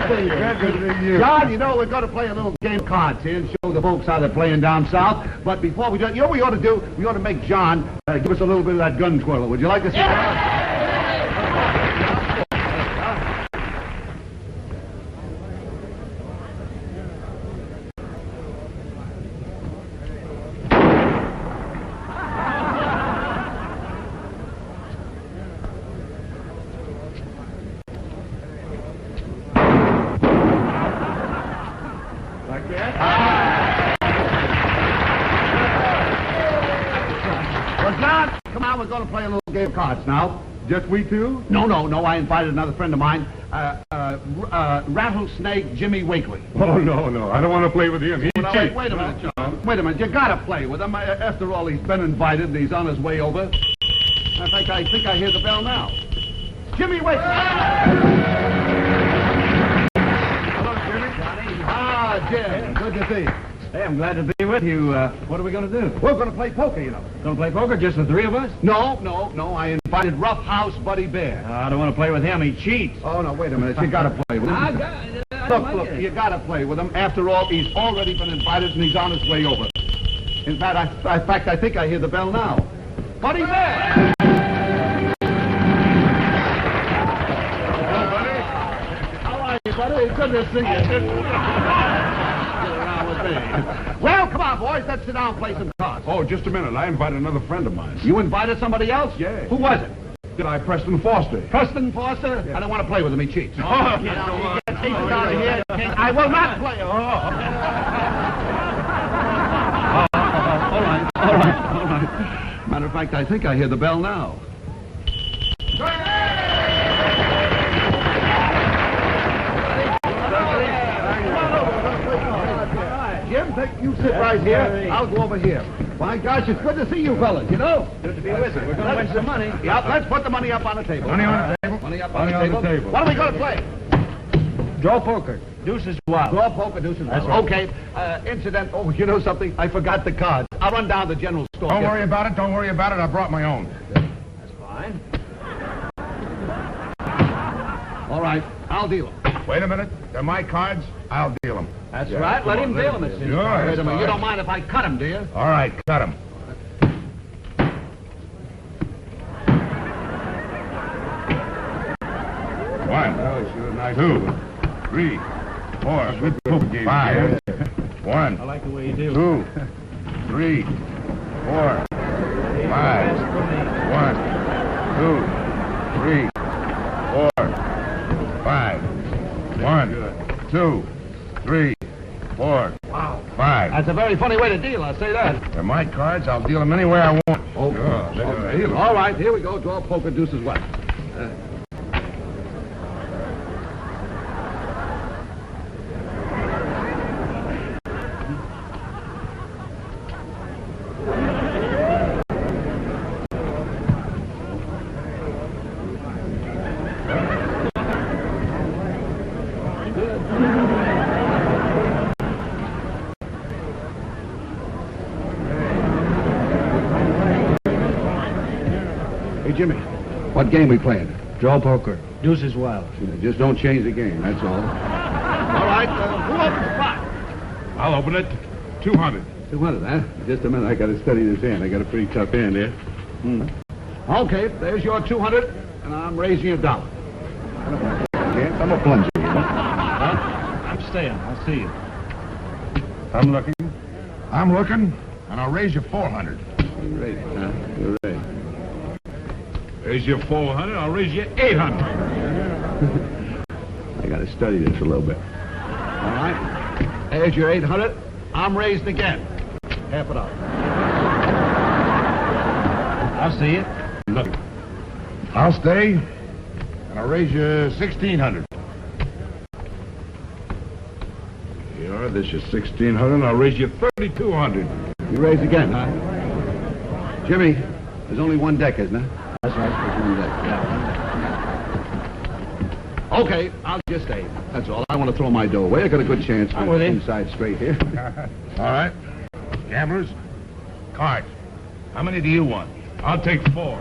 see you. Good to see you. John, you know, we're going to play a little game of cards here and show the folks how they're playing down south. But before we do, you know what we ought to do? We ought to make John give us a little bit of that gun twirler. Would you like to see that? We're going to play a little game of cards now. Just we two? No. I invited another friend of mine, Rattlesnake Jimmy Wakely. Oh, no. I don't want to play with him. He's cheap. Wait a minute, John. Wait a minute. You got to play with him. After all, he's been invited and he's on his way over. In fact, I think I hear the bell now. Jimmy Wakely. Hello, Jimmy. Ah, Jim. Good to see you. Hey, I'm glad to be with you. What are we going to do? We're going to play poker, you know. Going to play poker, just the three of us? No. I invited Rough House Buddy Bear. I don't want to play with him. He cheats. Oh, no, wait a minute. You got to play with him. Look, you got to play with him. After all, he's already been invited and he's on his way over. In fact, I think I hear the bell now. Buddy Bear! Hello, buddy. How are you, buddy? Good to see you. Well, come on, boys. Let's sit down and play some cards. Oh, just a minute. I invited another friend of mine. You invited somebody else? Yeah. Who was it? Preston Foster. Preston Foster? Yeah. I don't want to play with him. He cheats. Oh, he gets out of here. I will not play. All right. Matter of fact, I think I hear the bell now. Jim, you sit right here. I'll go over here. My gosh, it's good to see you fellas, you know? Good to be with you. We're going to win some money. Yeah, let's put the money up on the table. Money on the table? Money up on the table. What are we going to play? Draw poker. Deuces wild. Draw poker, deuces wild. Right. Okay. Incident. Oh, you know something? I forgot the cards. I'll run down to the general store. Don't worry about it. I brought my own. That's fine. All right. I'll deal them. Wait a minute. They're my cards. I'll deal them. That's right. Let him deal them. Sure. Wait a minute. You don't mind if I cut them, do you? All right. Cut them. One, two, 3, 4, 5. 1. I like the way you do. 2, 3, 4, 5. 1, 2, 3, 4, 5. 1, 2, 3, 4, 5. That's a very funny way to deal, I'll say that. They're my cards. I'll deal them anywhere I want. Oh, sure. All right, here we go. Draw poker, deuces what? Jimmy, what game we playing? Draw poker. Deuces wild. Just don't change the game, that's all. All right, who opens the pot? I'll open it. 200. 200, huh? Just a minute, I got to study this hand. I got a pretty tough hand here. Okay, there's your 200, and I'm raising $1. I'm a plunger, you know. I'm staying. I'll see you. I'm looking, and I'll raise you 400. You're right, huh? You're right. Raise you 400, I'll raise you 800. I got to study this a little bit. All right. There's your 800. I'm raised again. Half it up. I'll see it. Look, I'll stay, and I'll raise you 1,600. Here, this is 1,600, and I'll raise you 3,200. You raise again, huh? Jimmy, there's only one deck, isn't there? That's right. There's one deck. Yeah. Okay, I'll just stay. That's all. I want to throw my dough away. I got a good chance I'm with you. Inside straight here. All right. Gamblers, cards. How many do you want? I'll take 4.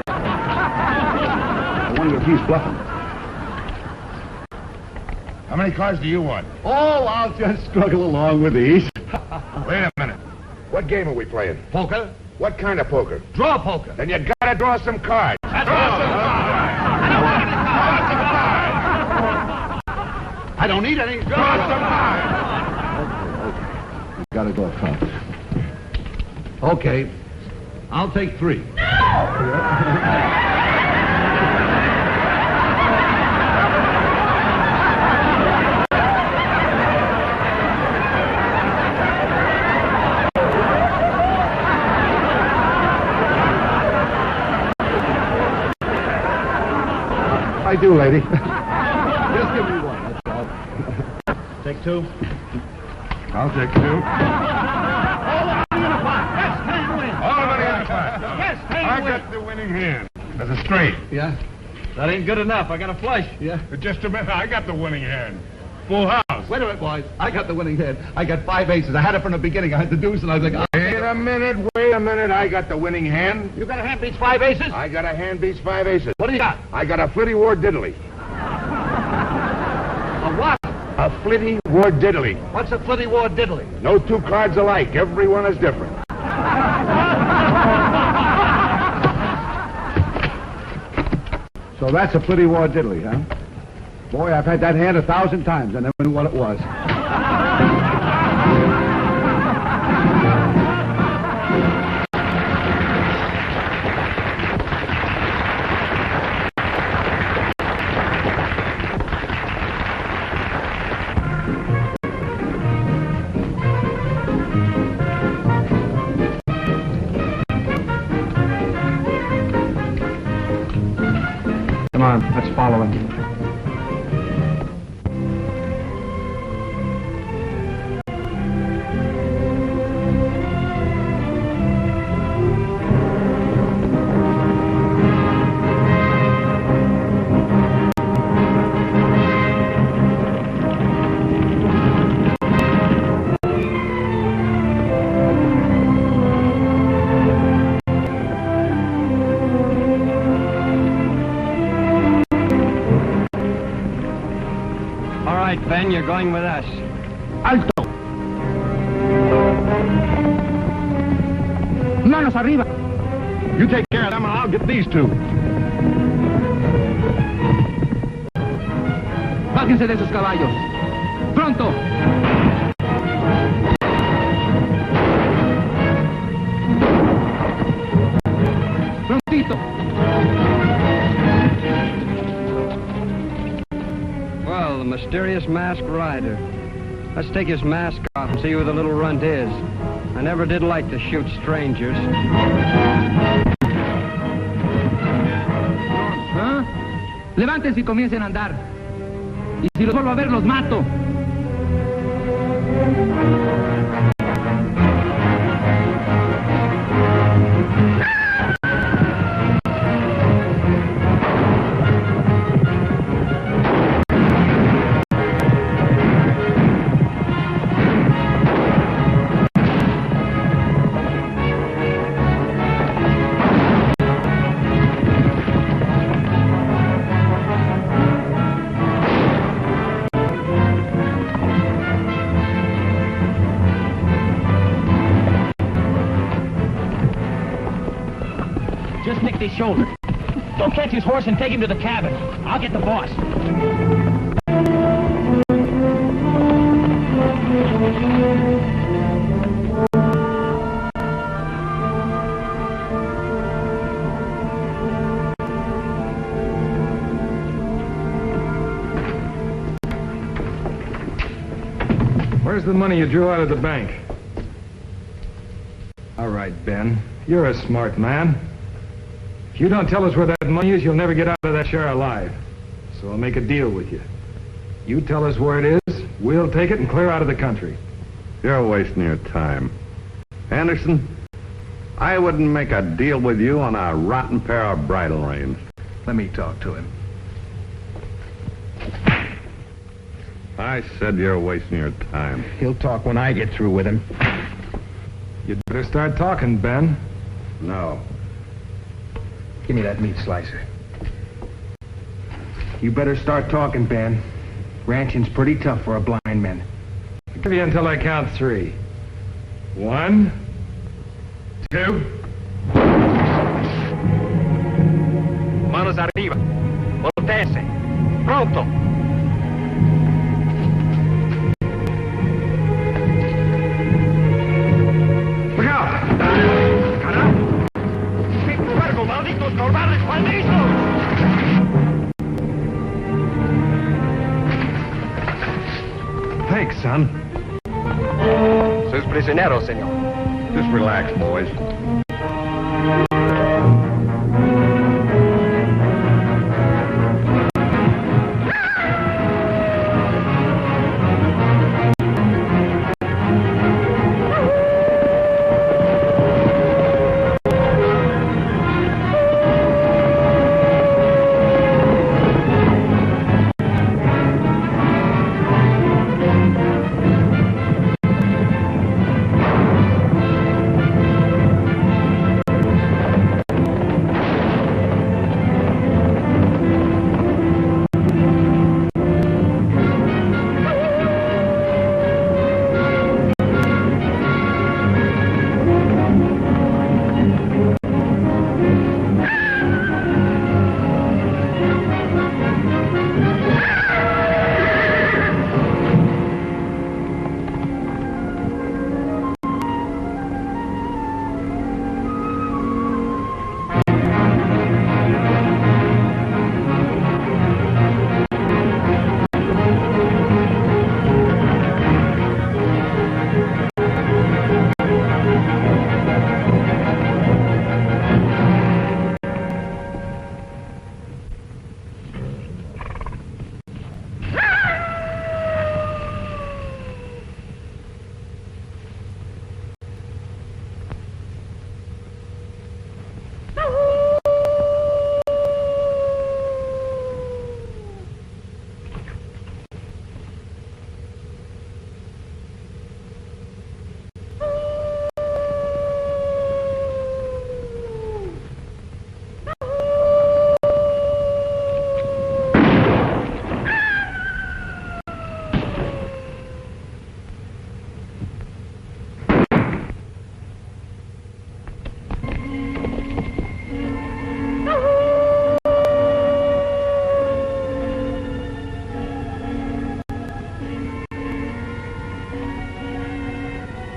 I wonder if he's bluffing. many cards do you want? Oh, I'll just struggle along with these. Wait a minute. What game are we playing? Poker? What kind of poker? Draw poker. Then you gotta draw some cards. Draw some cards. I don't want any cards. I don't need any. Draw some cards. Okay. You gotta draw cards. Okay. I'll take 3. I do, lady. Just give me 1, that's all. Take 2. I'll take 2. I got the winning hand. That's a straight. Yeah? That ain't good enough. I got a flush. Yeah? Just a minute. I got the winning hand. Full house. Wait a minute, boys. I got the winning hand. I got 5 aces. I had it from the beginning. I had the deuce, and I was like... Wait a minute. I got the winning hand. You got a hand beats 5 aces? I got a hand beats 5 aces. What do you got? I got a flitty war diddly. A what? A flitty war diddly. What's a flitty war diddly? No 2 cards alike. Every one is different. So that's a flitty war diddly, huh? Boy, I've had that hand 1,000 times. I never knew what it was. Come on, let's follow him. Ben, you're going with us. Alto! Manos arriba! You take care of them, and I'll get these 2. Bájense de esos caballos. Pronto! Prontito! Well, the mysterious masked rider. Let's take his mask off and see who the little runt is. I never did like to shoot strangers. ¿Ah? Levántense y comiencen a andar. Y si los vuelvo a ver, los mato. Just nicked his shoulder. Go catch his horse and take him to the cabin. I'll get the boss. Where's the money you drew out of the bank? All right, Ben. You're a smart man. If you don't tell us where that money is, you'll never get out of that share alive. So I'll make a deal with you. You tell us where it is, we'll take it and clear out of the country. You're wasting your time. Anderson, I wouldn't make a deal with you on a rotten pair of bridle reins. Let me talk to him. I said you're wasting your time. He'll talk when I get through with him. You'd better start talking, Ben. No. Give me that meat slicer. You better start talking, Ben. Ranching's pretty tough for a blind man. I'll give you until I count 3. 1, 2. Manos arriba. Voltese. Pronto. Look out! Caramba! ¡Qué cuervo, malditos cobardes, malditos! Thanks, son. Sus prisioneros, señor. Just relax, boys.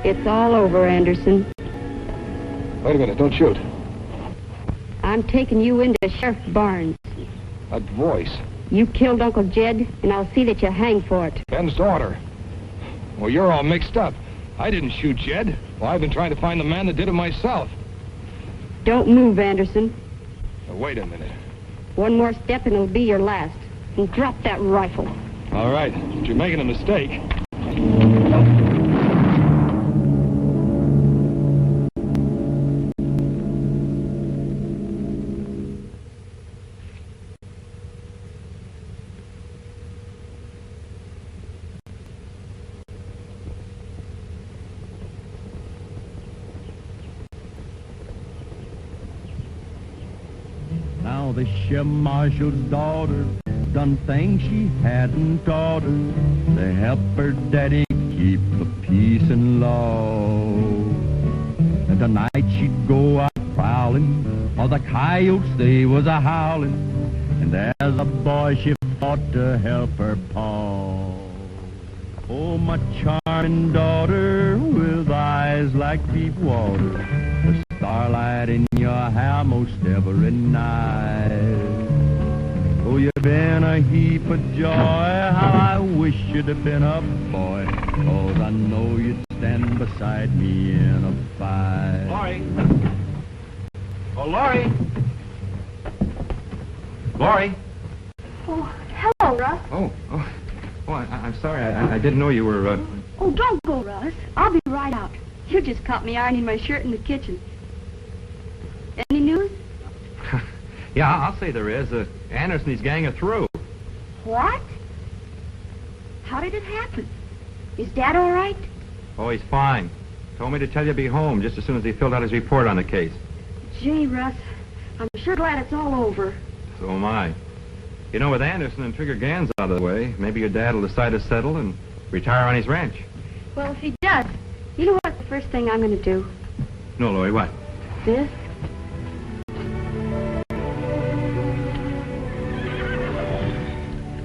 It's all over, Anderson. Wait a minute, don't shoot. I'm taking you into Sheriff Barnes. That voice. You killed Uncle Jed, and I'll see that you hang for it. Ben's daughter. Well, you're all mixed up. I didn't shoot Jed. Well, I've been trying to find the man that did it myself. Don't move, Anderson. Now, wait a minute. One more step and it'll be your last. And drop that rifle. All right, but you're making a mistake. Now the sheriff marshal's daughter done things she hadn't taught her to help her daddy keep the peace and law. And tonight she'd go out prowling, or the coyotes they was a howling, and as a boy she fought to help her paw. Oh, my charming daughter, with eyes like deep water, the starlight in your hair most every night. Oh, you've been a heap of joy, how I wish you'd have been a boy, 'cause I know you'd stand beside me in a fight. Laurie! Oh, Laurie! Laurie! Oh, hello, Russ. Oh, I'm sorry. I didn't know you were, Oh, don't go, Russ. I'll be right out. You just caught me ironing my shirt in the kitchen. Any news? Yeah, I'll say there is. Anders and his gang are through. What? How did it happen? Is Dad all right? Oh, he's fine. Told me to tell you to be home just as soon as he filled out his report on the case. Gee, Russ, I'm sure glad it's all over. So am I. You know, with Anderson and Trigger Gans out of the way, maybe your dad will decide to settle and retire on his ranch. Well, if he does, you know what the first thing I'm going to do? No, Laurie, what? This.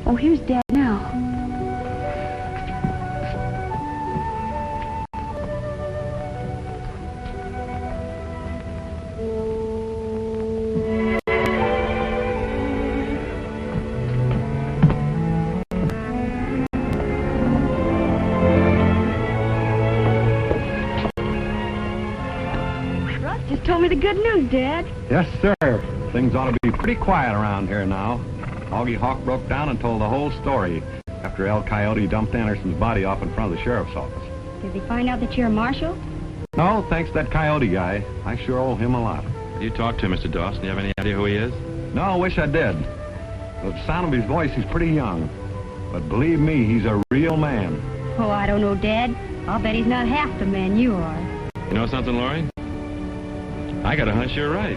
Oh, here's Dad now. Just told me the good news, Dad. Yes, sir. Things ought to be pretty quiet around here now. Augie Hawk broke down and told the whole story after El Coyote dumped Anderson's body off in front of the sheriff's office. Did they find out that you're a marshal? No, thanks to that Coyote guy. I sure owe him a lot. You talked to him, Mr. Dawson. You have any idea who he is? No, I wish I did. The sound of his voice, he's pretty young. But believe me, he's a real man. Oh, I don't know, Dad. I'll bet he's not half the man you are. You know something, Laurie? I got a hunch you're right.